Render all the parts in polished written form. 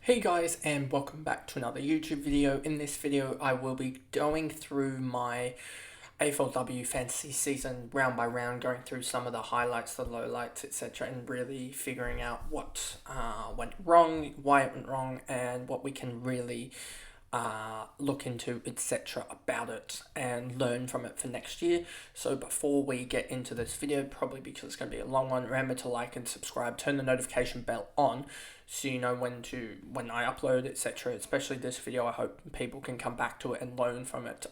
Hey guys, and welcome back to another YouTube video. In this video I will be going through my AFLW Fantasy season round by round, going through some of the highlights, the lowlights, etc., and really figuring out what went wrong, why it went wrong, and what we can really look into, etc., about it and learn from it for next year. So before we get into this video, probably because it's going to be a long one, remember to like and subscribe, turn the notification bell on so you know when I upload, etc., especially this video. I hope people can come back to it and learn from it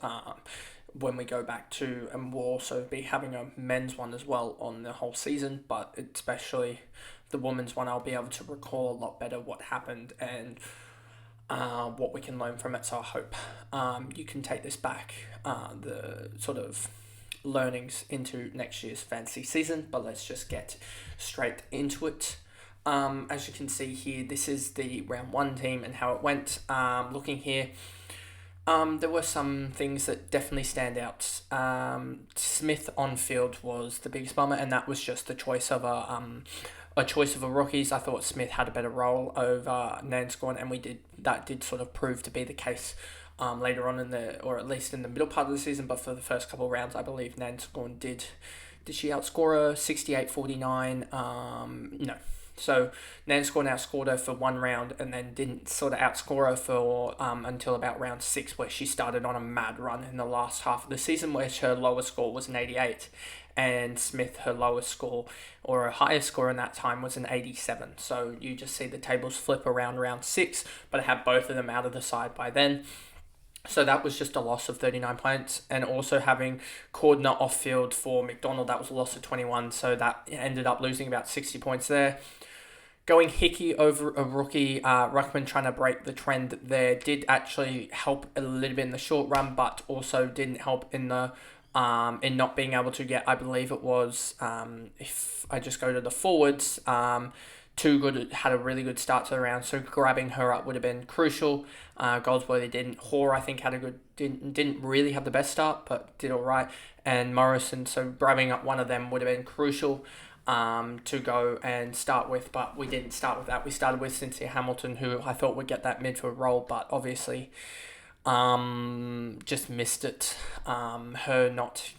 when we go back to, and we'll also be having a men's one as well on the whole season, but especially the women's one, I'll be able to recall a lot better what happened and what we can learn from it. So I hope you can take this back, the sort of learnings into next year's fantasy season. But let's just get straight into it. As you can see here, this is the round one team and how it went. Looking here, there were some things that definitely stand out. Smith on field was the biggest bummer, and that was just the choice of a rookies. I thought Smith had a better role over Nanscorn, and that did sort of prove to be the case later on or at least in the middle part of the season. But for the first couple of rounds, I believe Nanscorn did she outscore her 68-49? No. So Nanscorn outscored her for one round and then didn't sort of outscore her for until about round 6, where she started on a mad run in the last half of the season, where her lowest score was an 88. And Smith, her lowest score or her highest score in that time was an 87. So you just see the tables flip around round 6, but I had both of them out of the side by then. So that was just a loss of 39 points, and also having Cordner off field for McDonald, that was a loss of 21. So that ended up losing about 60 points there. Going Hickey over a rookie, Ruckman trying to break the trend there did actually help a little bit in the short run, but also didn't help in the in not being able to get, I believe it was, if I just go to the forwards, Too Good had a really good start to the round, so grabbing her up would have been crucial. Goldsworthy didn't. Hoare, I think, had a good, didn't really have the best start, but did all right. And Morrison, so grabbing up one of them would have been crucial to go and start with, but we didn't start with that. We started with Cynthia Hamilton, who I thought would get that midfield role, but obviously just missed it.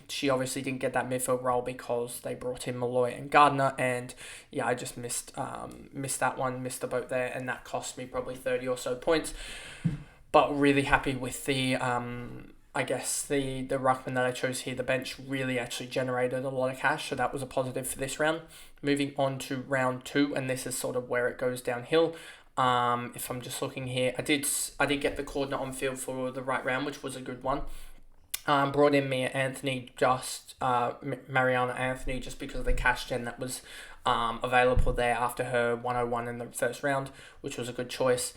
She obviously didn't get that midfield role because they brought in Malloy and Gardner, and yeah, I just missed that one, missed the boat there, and that cost me probably 30 or so points. But really happy with the I guess the ruckman that I chose here. The bench really actually generated a lot of cash, so that was a positive for this round. Moving on to round 2, and this is sort of where it goes downhill. If I'm just looking here, I did get the Cordner on field for the right round, which was a good one. Brought in Mariana Anthony, just because of the cash gen that was available there after her 101 in the first round, which was a good choice.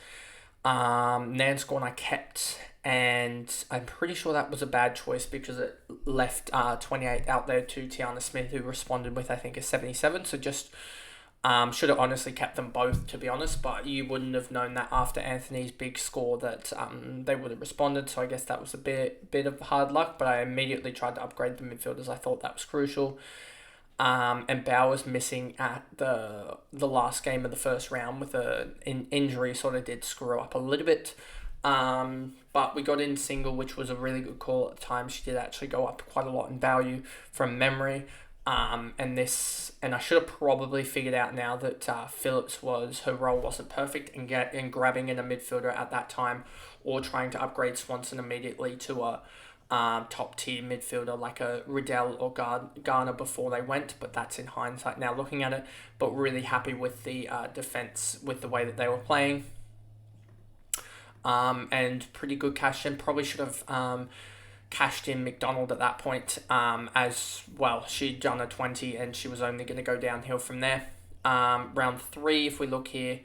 Nanscorn I kept, and I'm pretty sure that was a bad choice because it left 28 out there to Tiana Smith, who responded with, I think, a 77. So just should have honestly kept them both, to be honest, but you wouldn't have known that after Anthony's big score that they would have responded. So I guess that was a bit of hard luck, but I immediately tried to upgrade the midfielders. I thought that was crucial. And Bowers missing at the last game of the first round with an injury sort of did screw up a little bit. But we got in Single, which was a really good call at the time. She did actually go up quite a lot in value from memory. And I should have probably figured out now that Phillips her role wasn't perfect, and grabbing in a midfielder at that time, or trying to upgrade Swanson immediately to a top tier midfielder like a Riddell or Garner before they went, but that's in hindsight now looking at it. But really happy with the defense, with the way that they were playing, and pretty good cash in. Probably should have cashed in McDonald at that point, as well. She'd done a 20 and she was only going to go downhill from there. Round 3, if we look here,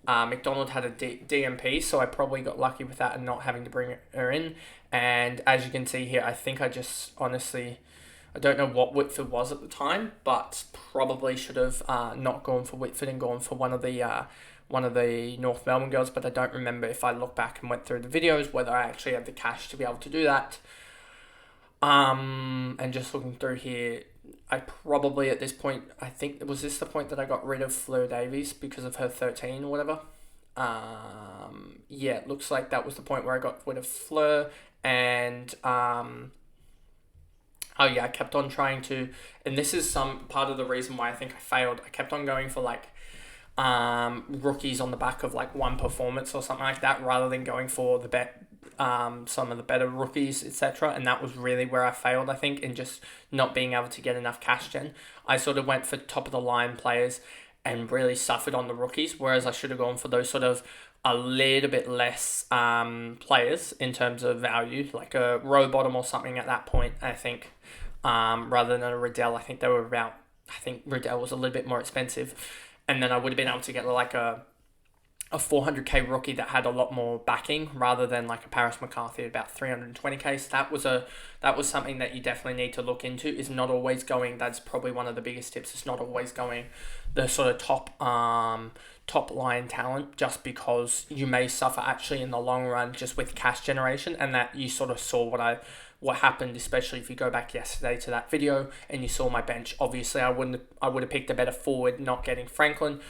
McDonald had a DMP, so I probably got lucky with that and not having to bring her in. And as you can see here, I think I just honestly, I don't know what Whitford was at the time, but probably should have not gone for Whitford and gone for one of the North Melbourne girls. But I don't remember, if I look back and went through the videos, whether I actually had the cash to be able to do that. And just looking through here, I probably at this point, I think, was this the point that I got rid of Fleur Davies because of her 13 or whatever? yeah, it looks like that was the point where I got rid of Fleur and oh yeah, I kept on trying to, and this is some part of the reason why I think I failed. I kept on going for like rookies on the back of like one performance or something like that, rather than going for the some of the better rookies, etc. And that was really where I failed, I think, in just not being able to get enough cash gen. I sort of went for top of the line players and really suffered on the rookies, whereas I should have gone for those sort of a little bit less players in terms of value, like a row bottom or something at that point, I think, rather than a Riddell. I think they were about, I think Riddell was a little bit more expensive. And then I would have been able to get like a 400k rookie that had a lot more backing rather than like a Paris McCarthy at about 320k. So that was something that you definitely need to look into. Is not always going. That's probably one of the biggest tips. It's not always going the sort of top line talent, just because you may suffer actually in the long run just with cash generation, and that you sort of saw what happened, especially if you go back yesterday to that video and you saw my bench. Obviously, I would have picked a better forward, not getting Franklin,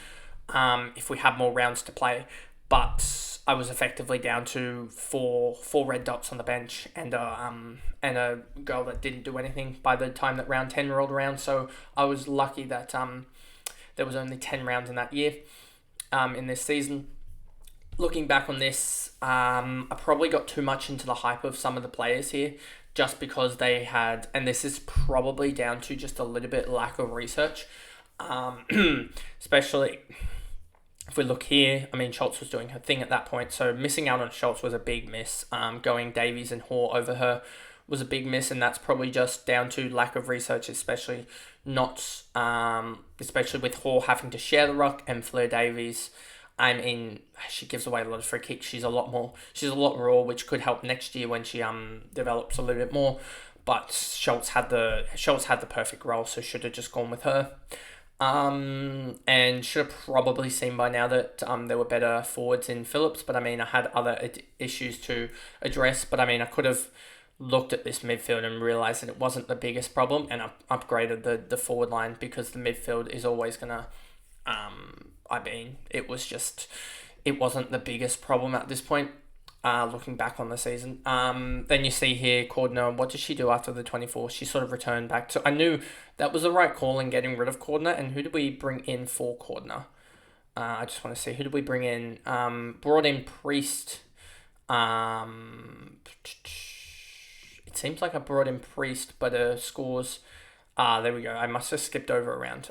if we had more rounds to play. But I was effectively down to four red dots on the bench and a girl that didn't do anything by the time that round 10 rolled around. So I was lucky that there was only 10 rounds in that year, in this season. Looking back on this, I probably got too much into the hype of some of the players here, just because they had, and this is probably down to just a little bit lack of research, especially if we look here. I mean, Schultz was doing her thing at that point, so missing out on Schultz was a big miss. Going Davies and Hoare over her was a big miss, and that's probably just down to lack of research, especially with Hoare having to share the ruck and Fleur Davies. I mean, she gives away a lot of free kicks. She's a lot raw, which could help next year when she develops a little bit more. But Schultz had the perfect role, so should have just gone with her. And should have probably seen by now that there were better forwards in Phillips. But I mean, I had other issues to address. But I mean, I could have looked at this midfield and realised that it wasn't the biggest problem, and upgraded the forward line, because the midfield is always gonna. I mean, it wasn't the biggest problem at this point, looking back on the season. Then you see here, Cordner, what did she do after the 24? She sort of returned back. So I knew that was the right call in getting rid of Cordner. And who did we bring in for Cordner? I just want to see, who did we bring in? Brought in Priest. It seems like I brought in Priest, but scores... there we go. I must have skipped over a round.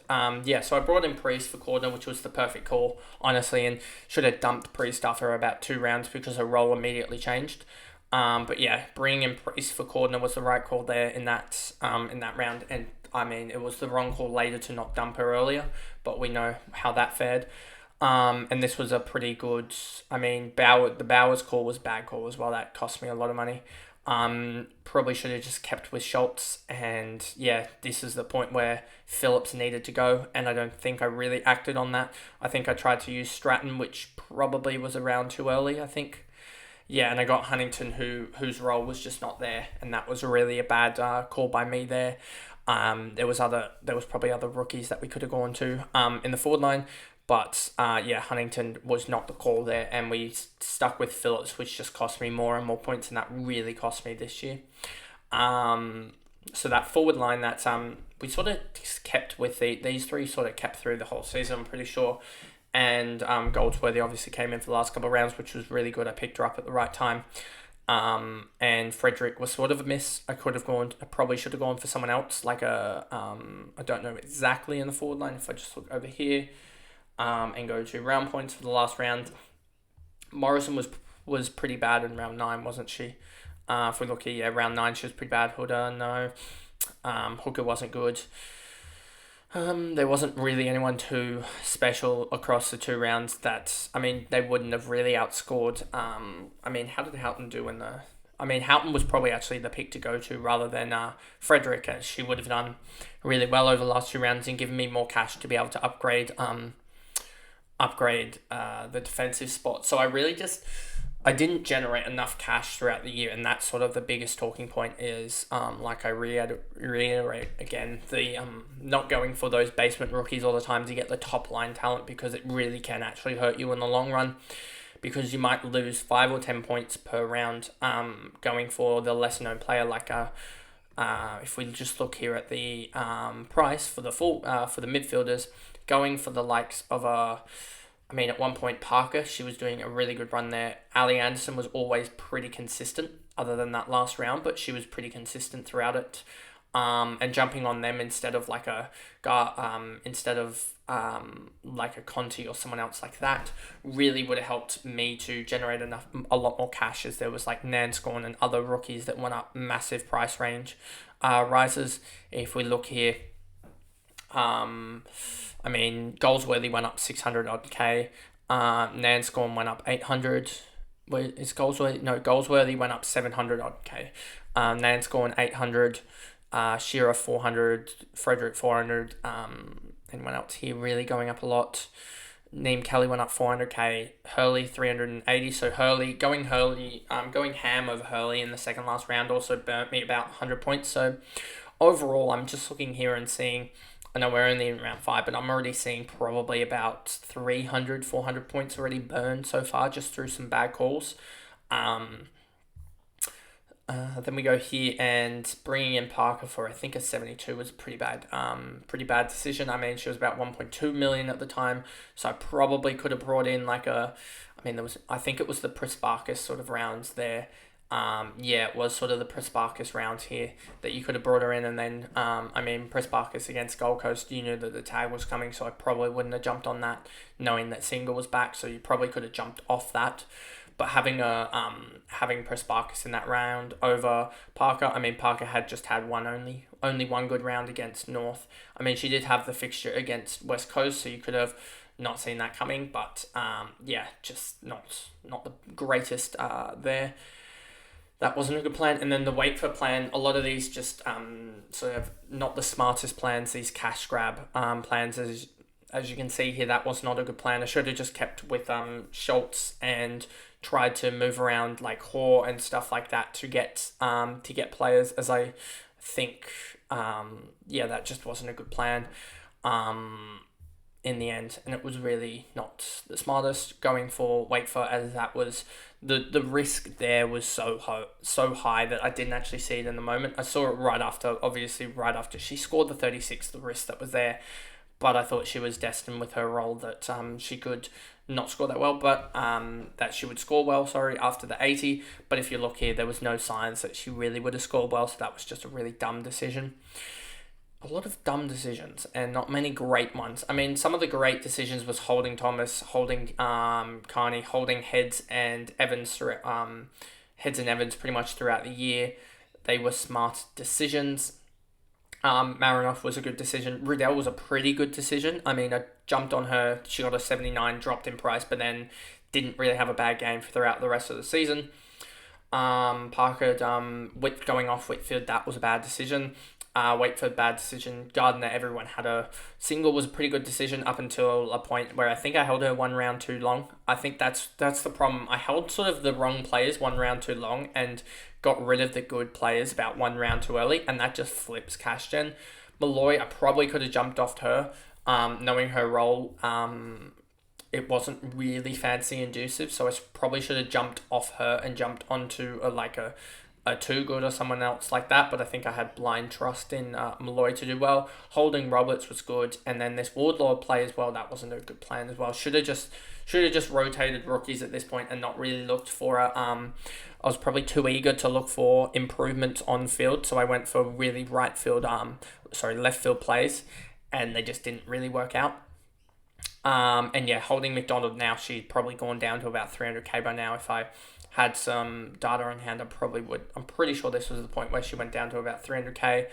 So I brought in Priest for Cordner, which was the perfect call, honestly, and should have dumped Priest after about 2 rounds because her role immediately changed. But yeah, bringing in Priest for Cordner was the right call there in that round. And I mean, it was the wrong call later to not dump her earlier, but we know how that fared. And this was a pretty good... I mean, the Bowers call was a bad call as well. That cost me a lot of money. Probably should have just kept with Schultz, and yeah, this is the point where Phillips needed to go, and I don't think I really acted on that. I think I tried to use Stratton, which probably was around too early, I think. Yeah, and I got Huntington, whose role was just not there, and that was really a bad call by me there. There was probably other rookies that we could have gone to in the forward line. But Huntington was not the call there, and we stuck with Phillips, which just cost me more and more points, and that really cost me this year. So that forward line, that we sort of kept with these three, sort of kept through the whole season, I'm pretty sure. And Goldsworthy obviously came in for the last couple of rounds, which was really good. I picked her up at the right time. And Frederick was sort of a miss. I probably should have gone for someone else, like I don't know exactly in the forward line. If I just look over here. And go to round points for the last round. Morrison was pretty bad in round 9, wasn't she? If we look here, round 9 she was pretty bad. Huda, no. Hooker wasn't good. There wasn't really anyone too special across the 2 rounds that, I mean, they wouldn't have really outscored. I mean, how did Houghton do in the... I mean, Houghton was probably actually the pick to go to rather than Frederick, as she would have done really well over the last 2 rounds and given me more cash to be able to upgrade the defensive spot. So I didn't generate enough cash throughout the year, and that's sort of the biggest talking point is, like I reiterate again, the not going for those basement rookies all the time to get the top line talent, because it really can actually hurt you in the long run. because you might lose 5 or 10 points per round going for the lesser known player like if we just look here at the price for the for the midfielders, going for the likes of at one point Parker, she was doing a really good run there. Ali Anderson was always pretty consistent, other than that last round, but she was pretty consistent throughout it. And jumping on them instead of like a Conti or someone else like that really would have helped me to generate a lot more cash, as there was like Nanscorn and other rookies that went up massive price range rises. If we look here, Goldsworthy went up 600 odd K. Nanscorn went up 800. Is Goldsworthy? No, Goldsworthy went up 700 odd K. Nanscorn 800. Shearer 400. Frederick 400. Anyone else here really going up a lot? Neem Kelly went up 400k. Hurley 380. So going ham over Hurley in the second last round also burnt me about 100 points. So overall, I'm just looking here and seeing, I know we're only in round 5, but I'm already seeing probably about 300, 400 points already burned so far just through some bad calls. Then we go here, and bringing in Parker for I think a 72 was a pretty bad decision. She was about 1.2 million at the time, so I probably could have brought in I think it was the Prasparkas sort of rounds there. It was sort of the Prasparkas rounds here that you could have brought her in, and then Prasparkas against Gold Coast, you knew that the tag was coming, so I probably wouldn't have jumped on that, knowing that Single was back, so you probably could have jumped off that. But having Prasparkas in that round over Parker, Parker had just had only one good round against North. She did have the fixture against West Coast, so you could have not seen that coming. But just not the greatest there. That wasn't a good plan. And then the wait for plan, a lot of these just sort of not the smartest plans. These cash grab plans, as you can see here, that was not a good plan. I should have just kept with Schultz and tried to move around like Hoare and stuff like that to get players, as I think that just wasn't a good plan in the end, and it was really not the smartest going for Wakefoot, as that was the risk there was so high that I didn't actually see it in the moment. I saw it right after she scored the 36, the risk that was there. But I thought she was destined with her role that she could not score that well, but that she would score well, after the 80. But if you look here, there was no signs that she really would have scored well, so that was just a really dumb decision. A lot of dumb decisions and not many great ones. Some of the great decisions was holding Thomas, holding Carney, holding Heads and Evans pretty much throughout the year. They were smart decisions. Marinoff was a good decision. Riddell was a pretty good decision. I jumped on her. She got a 79, dropped in price, but then didn't really have a bad game throughout the rest of the season. Parker, going off Whitfield, that was a bad decision. Waitford, bad decision. Gardner, everyone had a Single was a pretty good decision up until a point where I think I held her one round too long. I think that's the problem. I held sort of the wrong players one round too long and got rid of the good players about one round too early, and that just flips cash gen. Malloy, I probably could have jumped off her, knowing her role. It wasn't really fancy inducive, so I probably should have jumped off her and jumped onto a Too Good or someone else like that, but I think I had blind trust in Malloy to do well. Holding Roberts was good, and then this Wardlord play as well, that wasn't a good plan as well. Should have just rotated rookies at this point and not really looked for I was probably too eager to look for improvements on field, so I went for really left field plays, and they just didn't really work out. Holding McDonald now, she'd probably gone down to about 300k by now. If I had some data on hand, I probably would. I'm pretty sure this was the point where she went down to about 300k.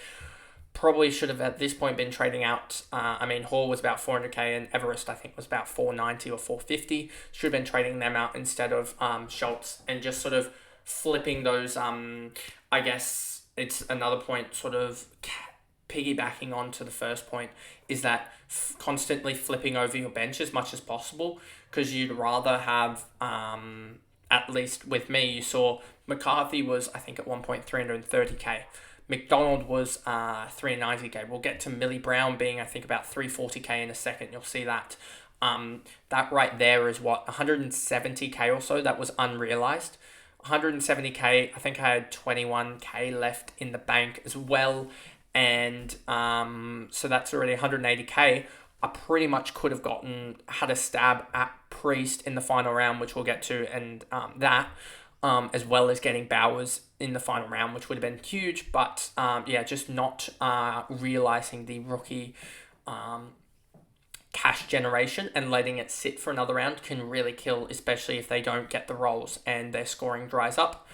Probably should have at this point been trading out. Hall was about 400k and Everest I think was about 490 or 450. Should have been trading them out instead of Schultz, and just sort of flipping those. I guess it's another point, sort of piggybacking on to the first point, is that constantly flipping over your bench as much as possible, because you'd rather have, at least with me, you saw McCarthy was, I think at one point, 330k. McDonald was 390k. We'll get to Millie Brown being, I think, about 340k in a second. You'll see that. That right there is what, 170k or so that was unrealized. 170k, I think I had 21k left in the bank as well. And so that's already 180k. I pretty much could have had a stab at Priest in the final round, which we'll get to, and as well as getting Bowers in the final round, which would have been huge. But yeah, just not realizing the rookie cash generation and letting it sit for another round can really kill, especially if they don't get the rolls and their scoring dries up.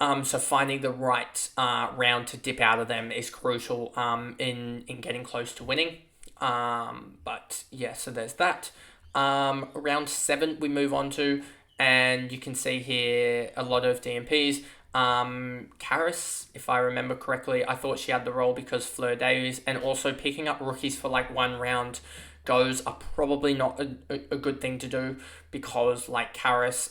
So finding the right round to dip out of them is crucial in getting close to winning. But yeah, so there's that. Round 7 we move on to, and you can see here a lot of DMPs. Karis, if I remember correctly, I thought she had the role because Fleur Davies, and also picking up rookies for like one round goes are probably not a good thing to do, because like Karis,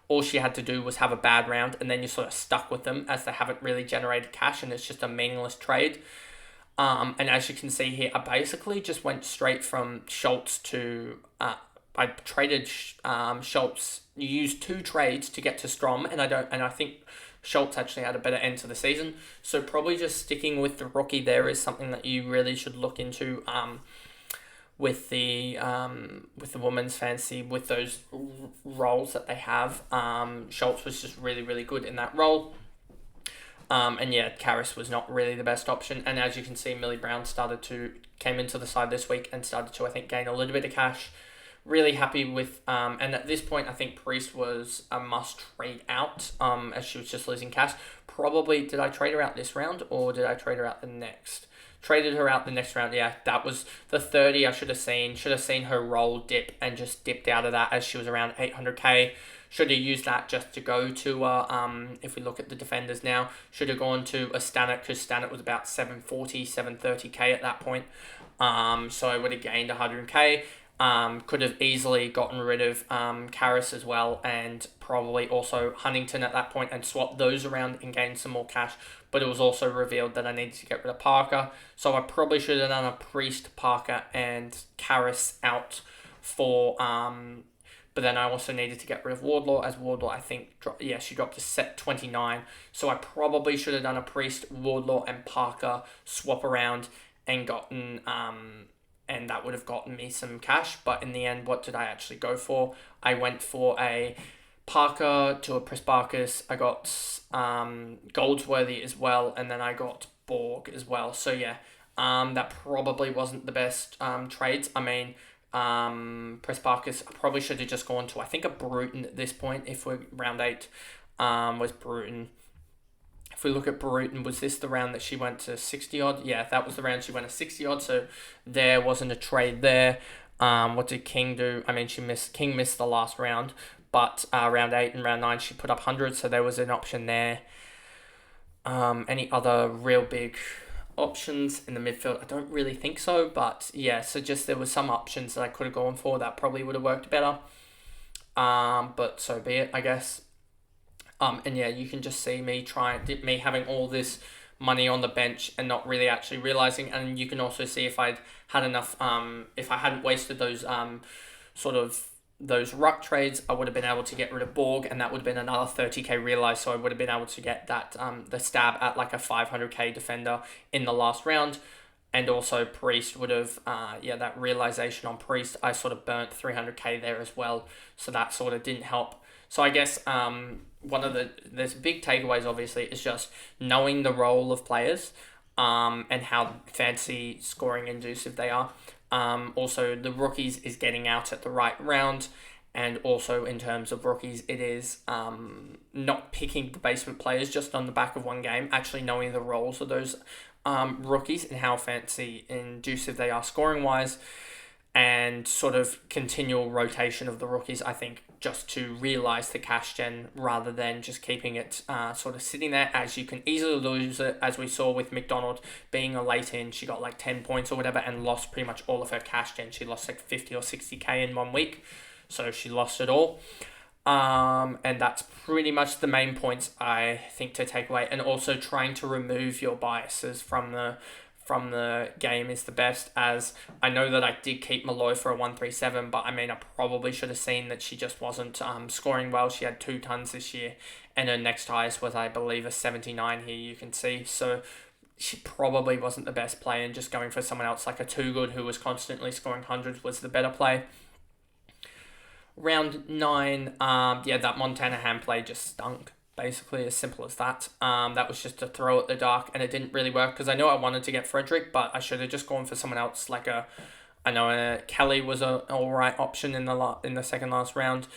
all she had to do was have a bad round and then you're sort of stuck with them as they haven't really generated cash and it's just a meaningless trade. And as you can see here, I basically just went straight from Schultz to I traded Schultz. You used 2 trades to get to Strom, and I think Schultz actually had a better end to the season. So probably just sticking with the rookie there is something that you really should look into. With the women's fantasy, with those roles that they have, Schultz was just really, really good in that role. And yeah, Karis was not really the best option. And as you can see, Millie Brown came into the side this week and started to, I think, gain a little bit of cash. Really happy with, and at this point, I think Priest was a must trade out, as she was just losing cash. Probably, did I trade her out this round or did I trade her out the next? Traded her out the next round. Yeah, that was the 30 I should have seen. Should have seen her roll dip and just dipped out of that as she was around 800k. Should have used that just to go to, if we look at the defenders now, should have gone to a Stanek, because Stanek was about 740, 730k at that point. So I would have gained 100k. Could have easily gotten rid of Karis as well, and probably also Huntington at that point, and swapped those around and gained some more cash. But it was also revealed that I needed to get rid of Parker. So I probably should have done a Priest, Parker, and Karis out for... but then I also needed to get rid of Wardlaw, as Wardlaw, I think, she dropped to set 29. So I probably should have done a Priest, Wardlaw, and Parker swap around and gotten... and that would have gotten me some cash. But in the end, what did I actually go for? I went for a Parker to a Pressbarkus. I got Goldsworthy as well, and then I got Borg as well. So yeah, that probably wasn't the best trades. I mean, Pressbarkus, I probably should have just gone to, I think, a Bruton at this point. If we're round 8, was Bruton. If we look at Bruton, was this the round that she went to 60 odd? Yeah, that was the round she went to 60 odd. So there wasn't a trade there. What did King do? I mean, King missed the last round, but round 8 and round 9 she put up 100. So there was an option there. Any other real big options in the midfield? I don't really think so, but yeah. So just there was some options that I could have gone for that probably would have worked better. But so be it, I guess. And yeah, you can just see me having all this money on the bench and not really actually realizing. And you can also see if I'd had enough, if I hadn't wasted those those ruck trades, I would have been able to get rid of Borg, and that would have been another 30k realized. So I would have been able to get that the stab at like a 500k defender in the last round. And also Priest would have, that realization on Priest, I sort of burnt 300k there as well. So that sort of didn't help. So I guess there's big takeaways, obviously, is just knowing the role of players and how fantasy scoring inducive they are. Also, the rookies is getting out at the right round. And also in terms of rookies, it is not picking the basement players just on the back of one game, actually knowing the roles of those rookies and how fantasy inducive they are scoring-wise, and sort of continual rotation of the rookies, I think, just to realise the cash gen rather than just keeping it sort of sitting there, as you can easily lose it, as we saw with McDonald being a late in. She got like 10 points or whatever and lost pretty much all of her cash gen. She lost like 50 or 60k in 1 week, so she lost it all. And that's pretty much the main points I think to take away, and also trying to remove your biases from from the game is the best, as I know that I did keep Malloy for a 137, but I mean, I probably should have seen that she just wasn't scoring well. She had 2 tons this year, and her next highest was, I believe, a 79 here, you can see. So she probably wasn't the best play, and just going for someone else like a Too Good, who was constantly scoring hundreds, was the better play. Round 9, yeah, that Montana hand play just stunk. Basically, as simple as that. That was just a throw at the dark, and it didn't really work, because I know I wanted to get Frederick, but I should have just gone for someone else. Like I know Kelly was an alright option in the second last round.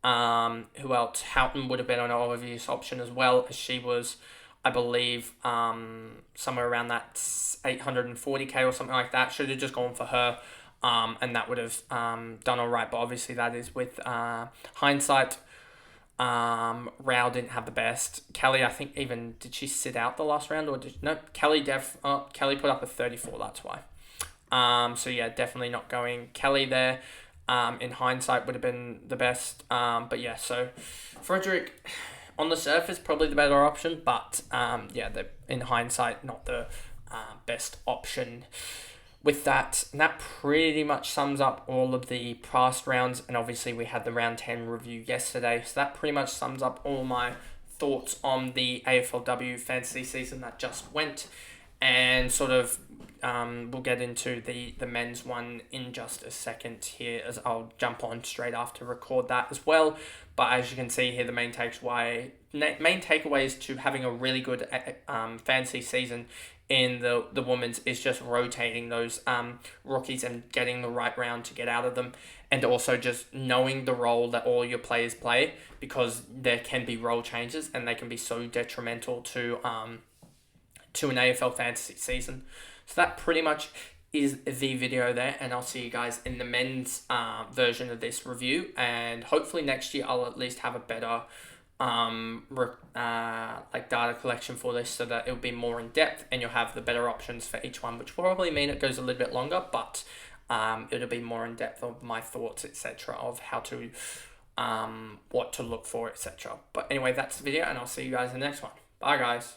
Who else? Houghton would have been an obvious option as well, as she was, I believe, somewhere around that 840k or something like that. Should have just gone for her. And that would have done all right, but obviously that is with hindsight. Rao didn't have the best. Kelly, I think, even did she sit out the last round, or no? Kelly Kelly put up a 34. That's why. So yeah, definitely not going Kelly there. In hindsight would have been the best. But yeah, so Frederick on the surface probably the better option, but yeah, in hindsight not the best option. With that, and that pretty much sums up all of the past rounds, and obviously we had the round 10 review yesterday, so that pretty much sums up all my thoughts on the AFLW fantasy season that just went, and sort of we'll get into the men's one in just a second here, as I'll jump on straight after record that as well. But as you can see here, the main takeaways to having a really good fantasy season in the women's is just rotating those rookies and getting the right round to get out of them, and also just knowing the role that all your players play, because there can be role changes and they can be so detrimental to an AFL fantasy season. So that pretty much is the video there, and I'll see you guys in the men's version of this review, and hopefully next year I'll at least have a better like data collection for this, so that it'll be more in depth and you'll have the better options for each one, which will probably mean it goes a little bit longer, but it'll be more in depth of my thoughts, etc., of how to what to look for, etc. But anyway, that's the video, and I'll see you guys in the next one. Bye guys.